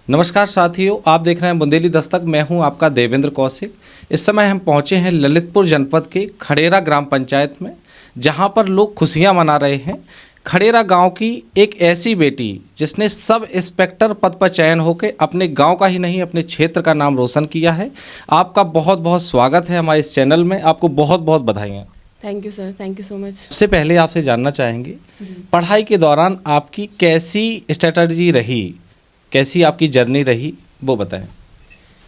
नमस्कार साथियों, आप देख रहे हैं बुंदेली दस्तक। मैं हूं आपका देवेंद्र कौशिक। इस समय हम पहुंचे हैं ललितपुर जनपद के खड़ेरा ग्राम पंचायत में, जहां पर लोग खुशियां मना रहे हैं। खड़ेरा गांव की एक ऐसी बेटी जिसने सब इंस्पेक्टर पद पर चयन होकर अपने गांव का ही नहीं अपने क्षेत्र का नाम रोशन किया है। आपका बहुत बहुत स्वागत है हमारे इस चैनल में। आपको बहुत बहुत बधाइयाँ। Thank you sir, thank you so much. सबसे पहले आपसे जानना चाहेंगे, पढ़ाई के दौरान आपकी कैसी स्ट्रेटजी रही, कैसी आपकी जर्नी रही, वो बताएं।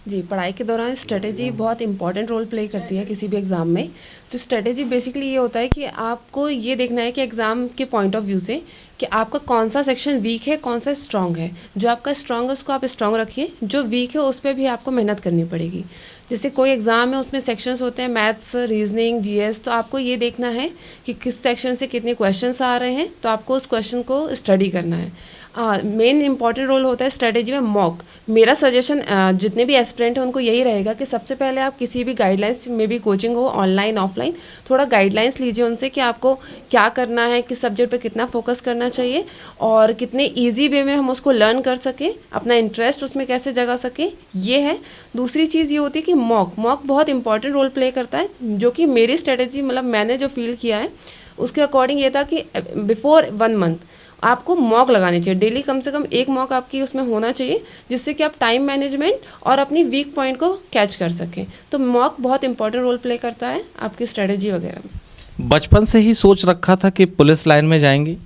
जी, पढ़ाई के दौरान स्ट्रेटेजी बहुत इंपॉर्टेंट रोल प्ले करती है किसी भी एग्ज़ाम में। तो स्ट्रेटेजी बेसिकली ये होता है कि आपको ये देखना है कि एग्ज़ाम के पॉइंट ऑफ व्यू से कि आपका कौन सा सेक्शन वीक है, कौन सा स्ट्रांग है। जो आपका स्ट्रांग है उसको आप स्ट्रांग रखिए, जो वीक है उस पर भी आपको मेहनत करनी पड़ेगी। जैसे कोई एग्ज़ाम है उसमें सेक्शंस होते हैं मैथ्स, रीजनिंग, जीएस, तो आपको ये देखना है कि किस सेक्शन से कितने क्वेश्चंस आ रहे हैं, तो आपको उस क्वेश्चन को स्टडी करना है। मेन इंपॉर्टेंट रोल होता है स्ट्रेटेजी में मॉक। मेरा सजेशन जितने भी एस्पिरेंट हैं उनको यही रहेगा कि सबसे पहले आप किसी भी गाइडलाइंस में भी कोचिंग हो ऑनलाइन ऑफलाइन, थोड़ा गाइडलाइंस लीजिए उनसे कि आपको क्या करना है, किस सब्जेक्ट पे कितना फोकस करना चाहिए और कितने ईजी वे में हम उसको लर्न कर सकें, अपना इंटरेस्ट उसमें कैसे जगा सकें, ये है। दूसरी चीज़ ये होती है कि मॉक बहुत इंपॉर्टेंट रोल प्ले करता है, जो कि मेरी स्ट्रेटेजी मतलब मैंने जो फील किया है उसके अकॉर्डिंग ये था कि बिफोर 1 मंथ आपको मॉक लगानी चाहिए। डेली कम से कम एक मॉक आपकी उसमें होना चाहिए, जिससे कि आप टाइम मैनेजमेंट और अपनी वीक पॉइंट को कैच कर सकें। तो मॉक बहुत इंपॉर्टेंट रोल प्ले करता है आपकी स्ट्रेटेजी वगैरह में। बचपन से ही सोच रखा था कि पुलिस लाइन में जाएंगी?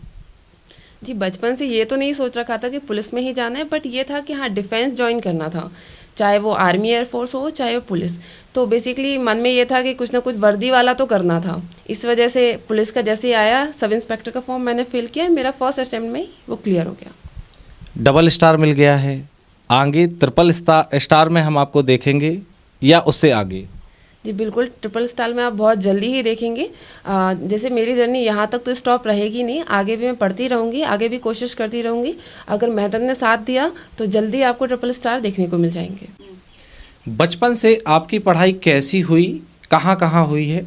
जी, बचपन से ये तो नहीं सोच रखा था कि पुलिस में ही जाना है, बट ये था कि हाँ डिफेंस ज्वाइन करना था, चाहे वो आर्मी एयरफोर्स हो चाहे वो पुलिस। तो बेसिकली मन में ये था कि कुछ ना कुछ वर्दी वाला तो करना था। इस वजह से पुलिस का जैसे ही आया सब इंस्पेक्टर का फॉर्म मैंने फिल किया, मेरा फर्स्ट अटेम्प्ट में ही वो क्लियर हो गया। डबल स्टार मिल गया है, आगे ट्रिपल स्टार में हम आपको देखेंगे या उससे आगे? जी बिल्कुल, ट्रिपल स्टार में आप बहुत जल्दी ही देखेंगे। जैसे मेरी जर्नी यहाँ तक तो स्टॉप रहेगी नहीं, आगे भी मैं पढ़ती रहूँगी, आगे भी कोशिश करती रहूँगी। अगर मेहनत ने साथ दिया तो जल्दी आपको ट्रिपल स्टार देखने को मिल जाएंगे। बचपन से आपकी पढ़ाई कैसी हुई, कहाँ कहाँ हुई है?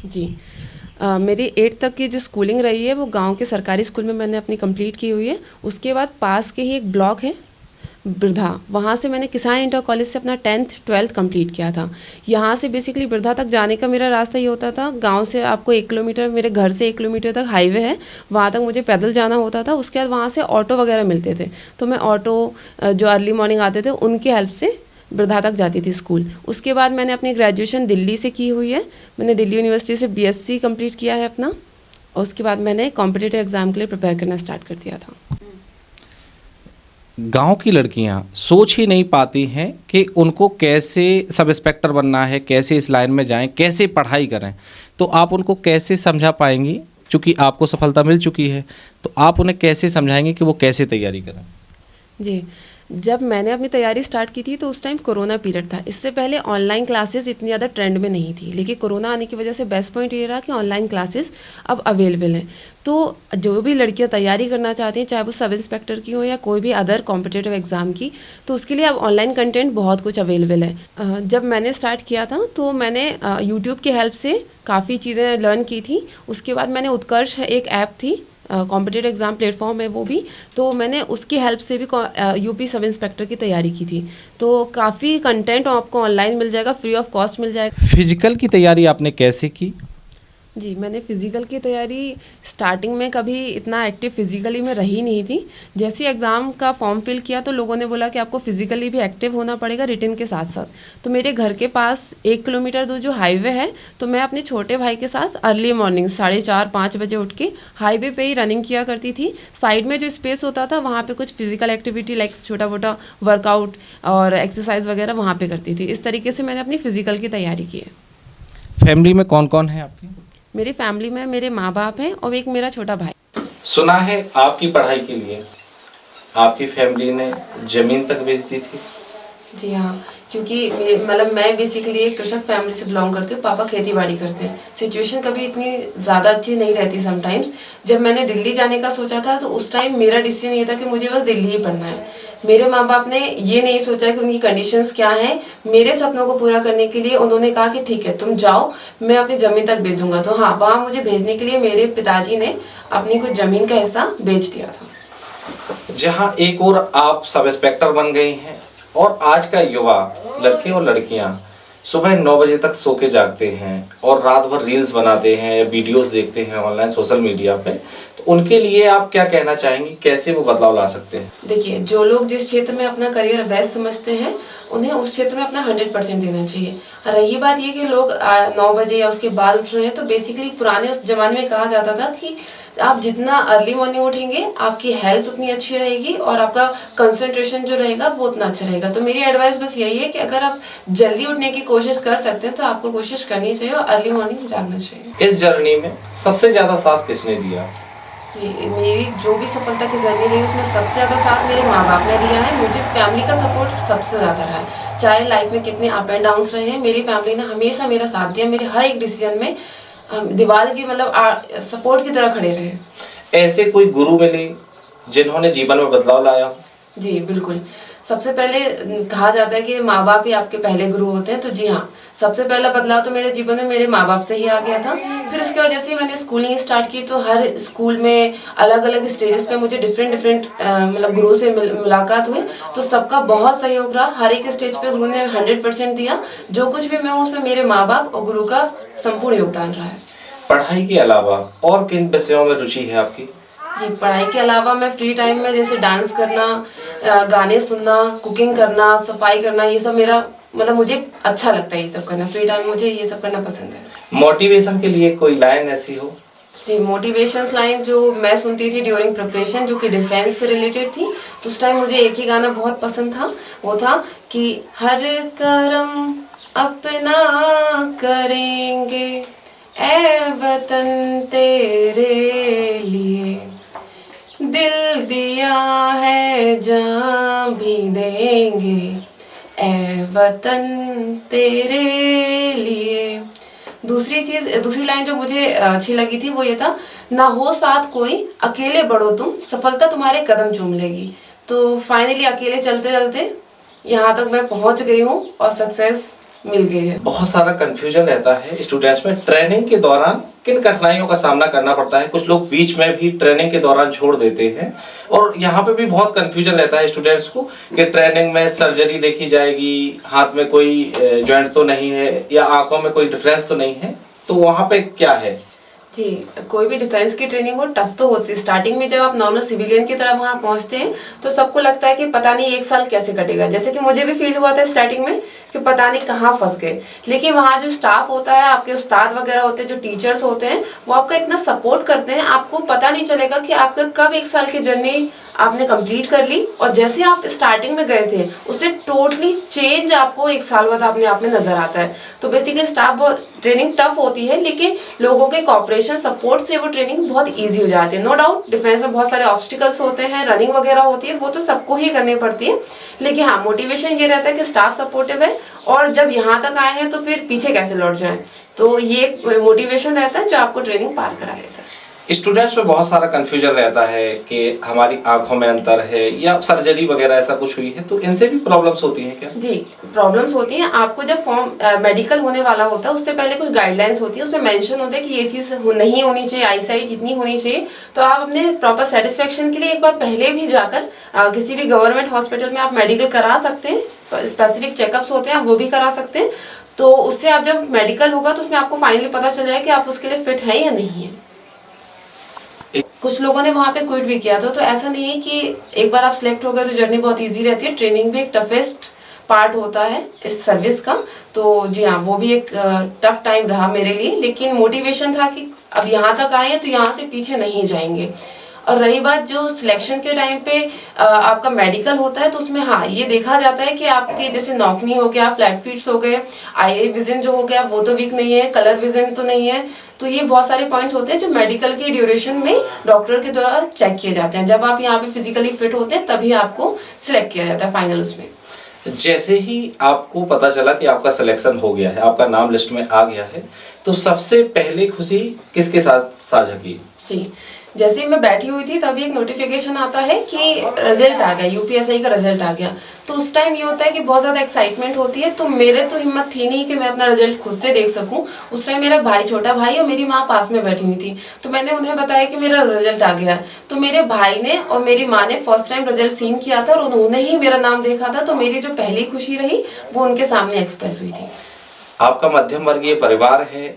जी, मेरी 8th तक की जो स्कूलिंग रही है वो गांव के सरकारी स्कूल में मैंने अपनी कंप्लीट की हुई है। उसके बाद पास के ही एक ब्लॉक है बिरधा, वहाँ से मैंने किसान इंटर कॉलेज से अपना 10th 12th कंप्लीट किया था। यहाँ से बेसिकली बिरधा तक जाने का मेरा रास्ता ये होता था, गांव से आपको 1 किलोमीटर, मेरे घर से 1 किलोमीटर तक हाईवे है, वहाँ तक मुझे पैदल जाना होता था। उसके बाद वहाँ से ऑटो वगैरह मिलते थे, तो मैं ऑटो जो अर्ली मॉर्निंग आते थे उनकी हेल्प से बिरधा तक जाती थी स्कूल। उसके बाद मैंने अपनी ग्रेजुएशन दिल्ली से की हुई है। मैंने दिल्ली यूनिवर्सिटी से बीएससी कंप्लीट किया है अपना, और उसके बाद मैंने कॉम्पिटिटिव एग्ज़ाम के लिए प्रिपेयर करना स्टार्ट कर दिया था। गांव की लड़कियां सोच ही नहीं पाती हैं कि उनको कैसे सब इंस्पेक्टर बनना है, कैसे इस लाइन में जाएं, कैसे पढ़ाई करें। तो आप उनको कैसे समझा पाएंगी? क्योंकि आपको सफलता मिल चुकी है, तो आप उन्हें कैसे समझाएंगे कि वो कैसे तैयारी करें? जी, जब मैंने अपनी तैयारी स्टार्ट की थी तो उस टाइम कोरोना पीरियड था। इससे पहले ऑनलाइन क्लासेस इतनी ज़्यादा ट्रेंड में नहीं थी, लेकिन कोरोना आने की वजह से बेस्ट पॉइंट ये रहा कि ऑनलाइन क्लासेस अब अवेलेबल हैं। तो जो भी लड़कियां तैयारी करना चाहती हैं, चाहे वो सब इंस्पेक्टर की हो या कोई भी अदर कॉम्पिटिटिव एग्ज़ाम की, तो उसके लिए अब ऑनलाइन कंटेंट बहुत कुछ अवेलेबल है। जब मैंने स्टार्ट किया था तो मैंने यूट्यूब की हेल्प से काफ़ी चीज़ें लर्न की थी। उसके बाद मैंने उत्कर्ष एक ऐप थी, कॉम्पिटिटिव एग्ज़ाम प्लेटफॉर्म है वो भी, तो मैंने उसकी हेल्प से भी यूपी सब इंस्पेक्टर की तैयारी की थी। तो काफ़ी कंटेंट आपको ऑनलाइन मिल जाएगा, फ्री ऑफ कॉस्ट मिल जाएगा। फिजिकल की तैयारी आपने कैसे की? जी, मैंने फ़िज़िकल की तैयारी स्टार्टिंग में कभी इतना एक्टिव फिज़िकली में रही नहीं थी। जैसे ही एग्ज़ाम का फॉर्म फिल किया तो लोगों ने बोला कि आपको फ़िज़िकली भी एक्टिव होना पड़ेगा रिटन के साथ साथ। तो मेरे घर के पास 1 किलोमीटर दूर जो हाईवे है, तो मैं अपने छोटे भाई के साथ अर्ली मॉर्निंग 4:30-5 बजे उठ के हाईवे पे ही रनिंग किया करती थी। साइड में जो स्पेस होता था वहाँ पे कुछ फ़िज़िकल एक्टिविटी लाइक छोटा मोटा वर्कआउट और एक्सरसाइज वगैरह वहाँ पे करती थी। इस तरीके से मैंने अपनी फ़िज़िकल की तैयारी की है। फैमिली में कौन कौन है आपकी? मेरी फैमिली में मेरे माँ बाप हैं और एक मेरा छोटा भाई। सुना है आपकी पढ़ाई के लिए आपकी फैमिली ने ज़मीन तक बेच दी थी? जी हाँ, क्योंकि मतलब मैं बेसिकली एक कृषक फैमिली से बिलोंग करती हूँ। पापा खेती बाड़ी करते हैं। सिचुएशन कभी इतनी ज़्यादा अच्छी नहीं रहती समटाइम्स। जब मैंने दिल्ली जाने का सोचा था तो उस टाइम मेरा डिसीजन ये था कि मुझे बस दिल्ली ही पढ़ना है। मेरे माँ बाप ने ये नहीं सोचा कि उनकी कंडीशंस क्या हैं। मेरे सपनों को पूरा करने के लिए उन्होंने कहा कि ठीक है तुम जाओ, मैं अपनी ज़मीन तक भेज दूँगा। तो हाँ, वहाँ मुझे भेजने के लिए मेरे पिताजी ने अपनी कुछ ज़मीन का हिस्सा बेच दिया था। जहां एक और आप सब इंस्पेक्टर बन गई हैं और आज का युवा लड़के और लड़कियां सुबह 9 बजे तक सो के जागते हैं और रात भर रील्स बनाते हैं या वीडियोस देखते हैं ऑनलाइन सोशल मीडिया पे, तो उनके लिए आप क्या कहना चाहेंगी, कैसे वो बदलाव ला सकते हैं? देखिए, जो लोग जिस क्षेत्र में अपना करियर बेस्ट समझते हैं उन्हें उस क्षेत्र में अपना 100% देना चाहिए। रही बात ये कि लोग 9 बजे या उसके बाद उठ रहे हैं, तो बेसिकली पुराने उस जमाने में कहा जाता था कि आप जितना अर्ली मॉर्निंग उठेंगे आपकी हेल्थ उतनी अच्छी रहेगी और आपका कंसंट्रेशन जो रहेगा वो उतना अच्छा रहेगा। तो मेरी एडवाइस बस यही है कि अगर आप जल्दी उठने की कोशिश कर सकते हैं तो आपको कोशिश करनी चाहिए और अर्ली मॉर्निंग जागना चाहिए। इस जर्नी में सबसे ज़्यादा साथ किसने दिया? ये मेरी जो भी सफलता की जर्नी रही उसमें सबसे ज़्यादा साथ मेरे माँ बाप ने दिया है। मुझे फैमिली का सपोर्ट सबसे ज़्यादा रहा है। चाहे लाइफ में कितने अप एंड डाउन्स रहे हैं, मेरी फैमिली ने हमेशा मेरा साथ दिया। मेरे हर एक डिसीजन में दीवार की मतलब सपोर्ट की तरह खड़े रहे। ऐसे कोई गुरु मिले जिन्होंने जीवन में बदलाव लाया? जी बिल्कुल। सबसे पहले कहा जाता है कि माँ बाप ही आपके पहले गुरु होते हैं, तो जी हाँ, सबसे पहला बदलाव तो मेरे जीवन में मेरे माँ बाप से ही आ गया था। फिर उसके बाद जैसे ही मैंने स्कूलिंग स्टार्ट की तो हर स्कूल में अलग अलग स्टेजेस पे मुझे डिफरेंट मतलब गुरु से मुलाकात हुई, तो सबका बहुत सहयोग रहा। हर एक स्टेज पे गुरु ने 100% दिया। जो कुछ भी मैं हूँ उसमें मेरे माँ बाप और गुरु का संपूर्ण योगदान रहा है। पढ़ाई के अलावा और किन विषयों में रुचि है आपकी? जी, पढ़ाई के अलावा मैं फ्री टाइम में जैसे डांस करना, गाने सुनना, कुकिंग करना, सफाई करना, ये सब मेरा मतलब मुझे अच्छा लगता है ये सब करना। फ्री टाइम मुझे ये सब करना पसंद है। मोटिवेशन के लिए कोई लाइन ऐसी हो? जी, मोटिवेशंस लाइन जो मैं सुनती थी ड्यूरिंग प्रिपरेशन, जो कि डिफेंस से रिलेटेड थी, उस टाइम मुझे एक ही गाना बहुत पसंद था। वो था कि हर करम अपना करेंगे ए वतन तेरे लिए, दिल दिया है जान भी देंगे ए वतन तेरे लिए। दूसरी लाइन जो मुझे अच्छी लगी थी वो ये था, ना हो साथ कोई अकेले बढ़ो तुम, सफलता तुम्हारे कदम चूम लेगी। तो फाइनली अकेले चलते चलते यहाँ तक मैं पहुँच गई हूँ और सक्सेस मिल गई है। बहुत सारा कंफ्यूजन रहता है स्टूडेंट्स में, ट्रेनिंग के दौरान किन कठिनाइयों का सामना करना पड़ता है? कुछ लोग बीच में भी ट्रेनिंग के दौरान छोड़ देते हैं और यहाँ पे भी बहुत कंफ्यूजन रहता है स्टूडेंट्स को कि ट्रेनिंग में सर्जरी देखी जाएगी, हाथ में कोई जॉइंट तो नहीं है या आंखों में कोई डिफरेंस तो नहीं है, तो वहाँ पे क्या है? जी, कोई भी डिफेंस की ट्रेनिंग हो टफ तो होती है। स्टार्टिंग में जब आप नॉर्मल सिविलियन की तरह वहाँ पहुँचते हैं तो सबको लगता है कि पता नहीं 1 साल कैसे कटेगा। जैसे कि मुझे भी फील हुआ था स्टार्टिंग में कि पता नहीं कहाँ फंस गए। लेकिन वहाँ जो स्टाफ होता है, आपके उस्ताद वगैरह होते हैं, जो टीचर्स होते हैं, वो आपका इतना सपोर्ट करते हैं, आपको पता नहीं चलेगा कि आपका कब 1 साल की जर्नी आपने कंप्लीट कर ली और जैसे आप स्टार्टिंग में गए थे उससे टोटली चेंज आपको 1 साल बाद अपने आप में नजर आता है। तो बेसिकली स्टाफ बहुत ट्रेनिंग टफ होती है, लेकिन लोगों के कॉपरेशन सपोर्ट से वो ट्रेनिंग बहुत इजी हो जाती है। नो डाउट डिफेंस में बहुत सारे ऑब्स्टिकल्स होते हैं, रनिंग वगैरह होती है, वो तो सबको ही करनी पड़ती है। लेकिन हाँ, मोटिवेशन ये रहता है कि स्टाफ सपोर्टिव है और जब यहाँ तक आए हैं तो फिर पीछे कैसे लौट जाए, तो ये मोटिवेशन रहता है जो आपको ट्रेनिंग पार करा देता है। स्टूडेंट्स में बहुत सारा कंफ्यूजन रहता है कि हमारी आंखों में अंतर है या सर्जरी वगैरह ऐसा कुछ हुई है, तो इनसे भी प्रॉब्लम्स होती हैं क्या? जी, प्रॉब्लम्स होती हैं। आपको जब फॉर्म मेडिकल होने वाला होता है उससे पहले कुछ गाइडलाइंस होती है, उसमें मेंशन होता है कि ये चीज़ नहीं होनी चाहिए, आई साइट इतनी होनी चाहिए। तो आप अपने प्रॉपर सेटिस्फेक्शन के लिए एक बार पहले भी जाकर किसी भी गवर्नमेंट हॉस्पिटल में आप मेडिकल करा सकते हैं। स्पेसिफिक चेकअप्स होते हैं, आप वो भी करा सकते हैं। तो उससे आप जब मेडिकल होगा तो उसमें आपको फाइनली पता चल जाएगा कि आप उसके लिए फिट है या नहीं है। कुछ लोगों ने वहाँ पे क्विट भी किया था, तो ऐसा नहीं है कि एक बार आप सिलेक्ट हो गए तो जर्नी बहुत इजी रहती है। ट्रेनिंग भी एक टफेस्ट पार्ट होता है इस सर्विस का। तो जी हाँ, वो भी एक टफ टाइम रहा मेरे लिए, लेकिन मोटिवेशन था कि अब यहाँ तक आए हैं तो यहाँ से पीछे नहीं जाएंगे। और रही बात जो सिलेक्शन के टाइम पे आपका मेडिकल होता है, तो उसमें हाँ ये देखा जाता है कि आपके जैसे नॉकनी हो गया, फ्लैट फीट्स हो गए, आई विजन जो हो गया वो तो वीक नहीं है, कलर विजन तो नहीं है। तो ये बहुत सारे पॉइंट्स होते हैं जो मेडिकल की ड्यूरेशन में डॉक्टर के द्वारा चेक किए जाते हैं। जब आप यहाँ पे फिजिकली फिट होते हैं तभी आपको सिलेक्ट किया जाता है फाइनल उसमें। जैसे ही आपको पता चला कि आपका सिलेक्शन हो गया है, आपका नाम लिस्ट में आ गया है, तो सबसे पहले खुशी किसके साथ साझा की? जी, जैसे ही मैं बैठी हुई थी तभी एक नोटिफिकेशन आता है कि रिजल्ट आ गया, यूपीएससी का रिजल्ट आ गया। तो उस टाइम ये होता है कि बहुत ज़्यादा एक्साइटमेंट होती है। तो मेरे तो हिम्मत थी नहीं कि मैं अपना रिजल्ट खुद से देख सकूं। उस टाइम मेरा भाई, छोटा भाई और मेरी माँ पास में बैठी हुई थी। तो मैंने उन्हें बताया कि मेरा रिजल्ट आ गया। तो मेरे भाई ने और मेरी माँ ने फर्स्ट टाइम रिजल्ट सीन किया था और उन्होंने ही मेरा नाम देखा था। तो मेरी जो पहली खुशी रही वो उनके सामने एक्सप्रेस हुई थी। आपका मध्यम वर्गीय परिवार है,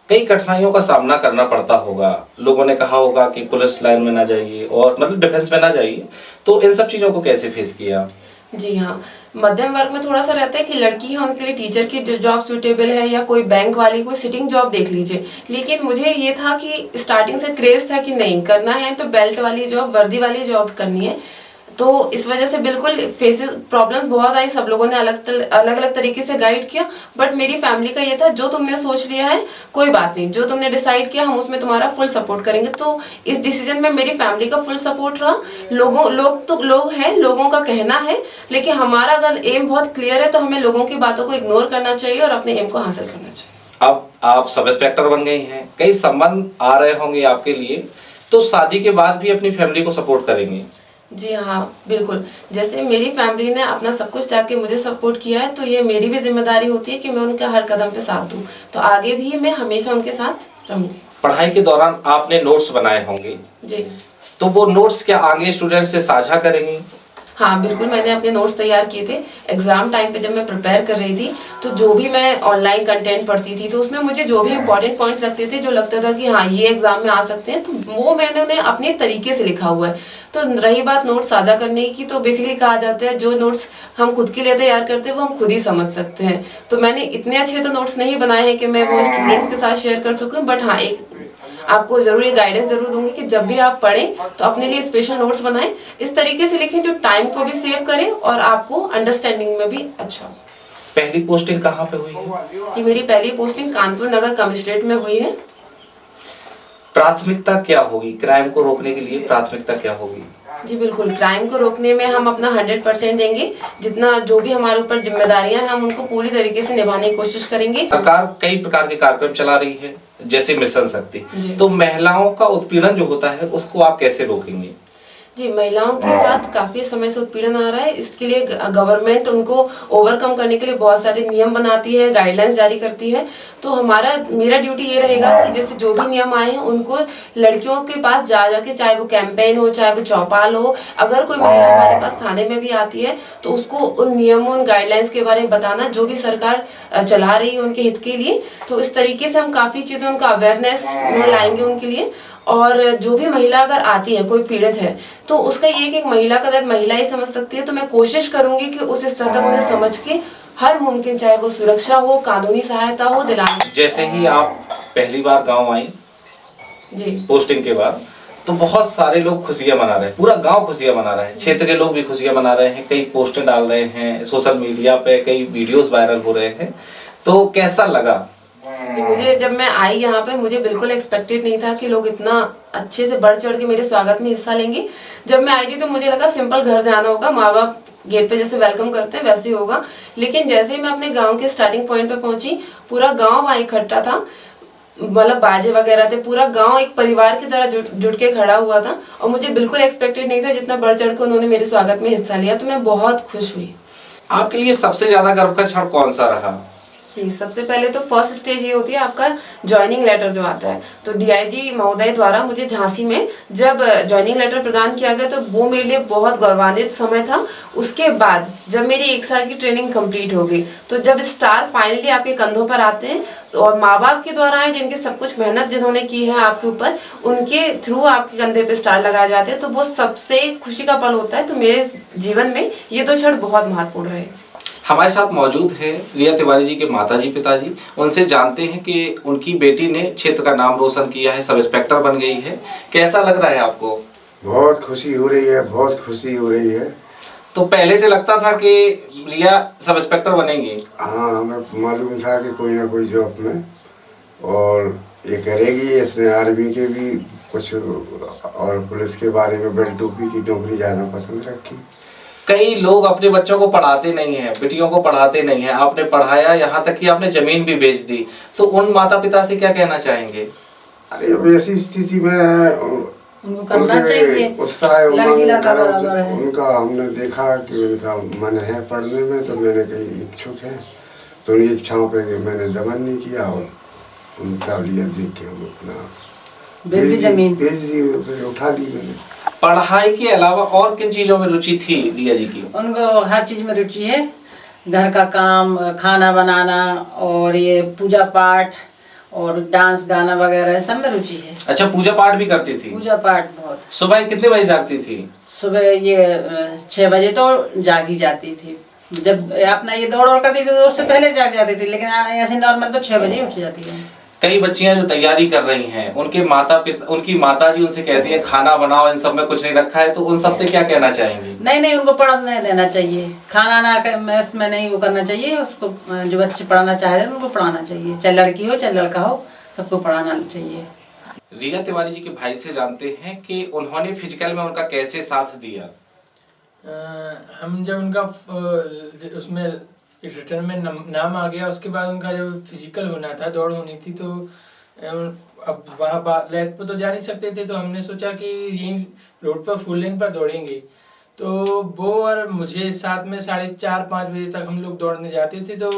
कई कठिनाइयों का सामना करना पड़ता होगा। लोगों ने कहा होगा कि पुलिस लाइन में ना जाइए और मतलब डिफेंस में ना जाइए, तो इन सब चीज़ों को कैसे फेस किया? जी हाँ, मध्यम वर्ग में थोड़ा सा रहता है कि लड़की है उनके लिए टीचर की जॉब सूटेबल है या कोई बैंक वाली कोई सिटिंग जॉब देख लीजिए। लेकिन मुझे ये था कि स्टार्टिंग से क्रेज था कि नहीं करना है तो बेल्ट वाली जॉब, वर्दी वाली जॉब करनी है। तो इस वजह से बिल्कुल फेसेस प्रॉब्लम बहुत आई, सब लोगों ने अलग अलग तरीके से गाइड किया। बट मेरी फैमिली का ये था जो तुमने सोच लिया है कोई बात नहीं, जो तुमने डिसाइड किया हम उसमें तुम्हारा फुल सपोर्ट करेंगे। तो इस डिसीजन में मेरी फैमिली का फुल सपोर्ट रहा। लोग हैं, लोगों का कहना है, लेकिन हमारा अगर एम बहुत क्लियर है तो हमें लोगों की बातों को इग्नोर करना चाहिए और अपने एम को हासिल करना चाहिए। अब आप सब इंस्पेक्टर बन गई हैं, कई संबंध आ रहे होंगे आपके लिए, तो शादी के बाद भी अपनी फैमिली को सपोर्ट करेंगे? जी हाँ, बिल्कुल। जैसे मेरी फैमिली ने अपना सब कुछ त्याग के मुझे सपोर्ट किया है, तो ये मेरी भी जिम्मेदारी होती है कि मैं उनका हर कदम पे साथ दूँ। तो आगे भी मैं हमेशा उनके साथ रहूँगी। पढ़ाई के दौरान आपने नोट्स बनाए होंगे, जी तो वो नोट्स क्या आगे स्टूडेंट्स से साझा करेंगी? हाँ, बिल्कुल। मैंने अपने नोट्स तैयार किए थे। एग्ज़ाम टाइम पे जब मैं प्रिपेयर कर रही थी तो जो भी मैं ऑनलाइन कंटेंट पढ़ती थी तो उसमें मुझे जो भी इंपॉर्टेंट पॉइंट लगते थे, जो लगता था कि हाँ ये एग्ज़ाम में आ सकते हैं, तो वो मैंने उन्हें अपने तरीके से लिखा हुआ है। तो रही बात नोट्स साझा करने की, तो बेसिकली कहा जाता है जो नोट्स हम खुद के लिए तैयार करते हैं वो हम खुद ही समझ सकते हैं। तो मैंने इतने अच्छे तो नोट्स नहीं बनाए हैं कि मैं वो स्टूडेंट्स के साथ शेयर कर सकूँ। बट हाँ, एक आपको जरूर ये गाइडेंस जरूर दूंगी कि जब भी आप पढ़ें तो अपने लिए स्पेशल नोट्स बनाएं, इस तरीके से लिखें जो टाइम को भी सेव करें और आपको अंडरस्टैंडिंग में भी अच्छा हो। पहली पोस्टिंग कहाँ पे हुई है? जी, मेरी पहली पोस्टिंग कानपुर नगर कमिश्नरेट में हुई है। प्राथमिकता क्या होगी क्राइम को रोकने के लिए? प्राथमिकता क्या होगी? जी बिल्कुल, क्राइम को रोकने में हम अपना 100% देंगे। जितना जो भी हमारे ऊपर जिम्मेदारियां हैं हम उनको पूरी तरीके से निभाने की कोशिश करेंगे। सरकार कई प्रकार के कार्यक्रम चला रही है, जैसे मिशन शक्ति, जी। तो महिलाओं का उत्पीड़न जो होता है उसको आप कैसे रोकेंगे? जी, महिलाओं के साथ काफ़ी समय से उत्पीड़न आ रहा है। इसके लिए गवर्नमेंट उनको ओवरकम करने के लिए बहुत सारे नियम बनाती है, गाइडलाइंस जारी करती है। तो मेरा ड्यूटी ये रहेगा कि जैसे जो भी नियम आए हैं उनको लड़कियों के पास जाके, चाहे वो कैंपेन हो, चाहे वो चौपाल हो, अगर कोई महिला हमारे पास थाने में भी आती है तो उसको उन नियमों, उन गाइडलाइंस के बारे में बताना जो भी सरकार चला रही है उनके हित के लिए। तो इस तरीके से हम काफ़ी चीज़ें उनका अवेयरनेस में लाएंगे उनके लिए। और जो भी महिला अगर आती है, कोई पीड़ित है, तो उसका ये कि एक महिला का दर्द महिला ही समझ सकती है। तो मैं कोशिश करूंगी कि उस स्तर तक उन्हें समझ के हर मुमकिन, चाहे वो सुरक्षा हो, कानूनी सहायता हो, दिलाने। जैसे ही आप पहली बार गांव आई जी पोस्टिंग के बाद, तो बहुत सारे लोग खुशियां मना रहे हैं, पूरा गांव खुशियां मना रहे हैं, क्षेत्र के लोग भी खुशियां मना रहे हैं, कई पोस्टर डाल रहे हैं सोशल मीडिया पे, कई वीडियोस वायरल हो रहे हैं, तो कैसा लगा? मुझे जब मैं आई यहाँ पे मुझे बिल्कुल एक्सपेक्टेड नहीं था कि लोग इतना अच्छे से बढ़ चढ़ के मेरे स्वागत में हिस्सा लेंगे। जब मैं आई थी तो मुझे लगा सिंपल घर जाना होगा, माँ बाप गेट पे जैसे वेलकम करते हैं वैसे ही होगा। लेकिन जैसे ही मैं अपने गांव के स्टार्टिंग पॉइंट पे पहुंची, पूरा गांव वहाँ इकट्ठा था, मतलब बाजे वगैरह थे, पूरा गांव एक परिवार की तरह जुट के खड़ा हुआ था। और मुझे बिल्कुल एक्सपेक्टेड नहीं था जितना बढ़ चढ़ के उन्होंने मेरे स्वागत में हिस्सा लिया। तो मैं बहुत खुश हुई। आपके लिए सबसे ज्यादा गर्व का क्षण कौन सा रहा? जी, सबसे पहले तो फर्स्ट स्टेज ये होती है आपका ज्वाइनिंग लेटर जो आता है। तो डीआईजी महोदय द्वारा मुझे झांसी में जब ज्वाइनिंग लेटर प्रदान किया गया तो वो मेरे लिए बहुत गौरवान्वित समय था। उसके बाद जब मेरी 1 साल की ट्रेनिंग कंप्लीट हो गई, तो जब स्टार फाइनली आपके कंधों पर आते हैं, तो और माँ बाप के द्वारा है जिनके सब कुछ मेहनत जिन्होंने की है आपके ऊपर, उनके थ्रू आपके कंधे पे स्टार लगाए जाते हैं, तो वो सबसे खुशी का पल होता है। तो मेरे जीवन में ये 2 क्षण बहुत महत्वपूर्ण रहे। हमारे साथ मौजूद है रिया तिवारी जी के माताजी पिताजी, उनसे जानते हैं कि उनकी बेटी ने क्षेत्र का नाम रोशन किया है, सब इंस्पेक्टर बन गई है। कैसा लग रहा है आपको? बहुत खुशी हो रही है, बहुत खुशी हो रही है। तो पहले से लगता था कि रिया सब इंस्पेक्टर बनेंगी? हाँ, हमें मालूम था कि कोई ना कोई जॉब में और ये करेगी। इसने आर्मी के भी कुछ और पुलिस के बारे में बेल्ट टोपी की नौकरी ज़्यादा पसंद रखी। कई लोग अपने बच्चों को पढ़ाते नहीं हैं, बेटियों को पढ़ाते नहीं हैं, आपने पढ़ाया, यहाँ तक कि आपने जमीन भी बेच दी, तो उन माता पिता से क्या कहना चाहेंगे? अरे अब ऐसी स्थिति में उनको करना चाहिए, उत्साह लड़की लड़का उमंग बराबर है। उनका हमने देखा कि उनका मन है पढ़ने में, तो मैंने कही इच्छुक है, तो उनकी इच्छाओं पे मैंने दमन नहीं किया और उनकी काबिलियत देख के हम अपना बेच दी जमीन। बेच दी, फिर उठा ली मैंने। पढ़ाई के अलावा और किन चीज़ों में रुचि थी रिया जी की? उनको हर चीज़ में रुचि है, घर का काम, खाना बनाना और ये पूजा पाठ और डांस गाना वगैरह सब में रुचि है। अच्छा, पूजा पाठ भी करती थी? पूजा पाठ बहुत। सुबह कितने बजे जागती थी? सुबह ये 6 बजे तो जागी जाती थी, जब अपना ये दौड़ करती थी तो उससे पहले जाग जाती थी, लेकिन ऐसे नॉर्मल तो 6 बजे उठ जाती है। कई बच्चियां जो तैयारी कर रही हैं, उनके उनकी माता जी उनसे कहती है खाना बनाओ, इन सब में कुछ नहीं रखा है, तो उन सब से क्या कहना चाहेंगी? नहीं, उनको पढ़ने देना चाहिए, खाना ना मैथ्स में नहीं वो करना चाहिए उसको। जो बच्चे पढ़ना चाह रहे हैं उनको पढ़ाना चाहिए, चाहे लड़की हो चाहे लड़का हो, सबको पढ़ाना चाहिए। रिया तिवारी जी के भाई से जानते हैं कि उन्होंने फिजिकल में उनका कैसे साथ दिया। हम जब उनका उसमें रिटर्न में नाम आ गया, उसके बाद उनका जब फिजिकल होना था, दौड़ होनी थी, तो अब वहाँ लेग पर तो जा नहीं सकते थे, तो हमने सोचा कि यहीं रोड पर फुल लेन पर दौड़ेंगे। तो वो और मुझे साथ में 4:30-5 बजे तक हम लोग दौड़ने जाते थे। तो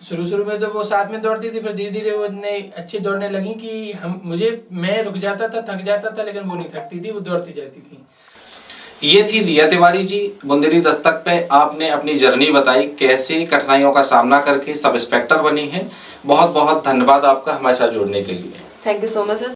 शुरू में तो वो साथ में दौड़ती थी, फिर धीरे धीरे वो इतने अच्छी दौड़ने लगी कि मैं रुक जाता था, थक जाता था, लेकिन वो नहीं थकती थी, वो दौड़ती जाती थी। ये थी रिया तिवारी जी। बुंदेली दस्तक पे आपने अपनी जर्नी बताई, कैसे कठिनाइयों का सामना करके सब इंस्पेक्टर बनी है। बहुत बहुत धन्यवाद आपका हमारे साथ जुड़ने के लिए। Thank you so much sir.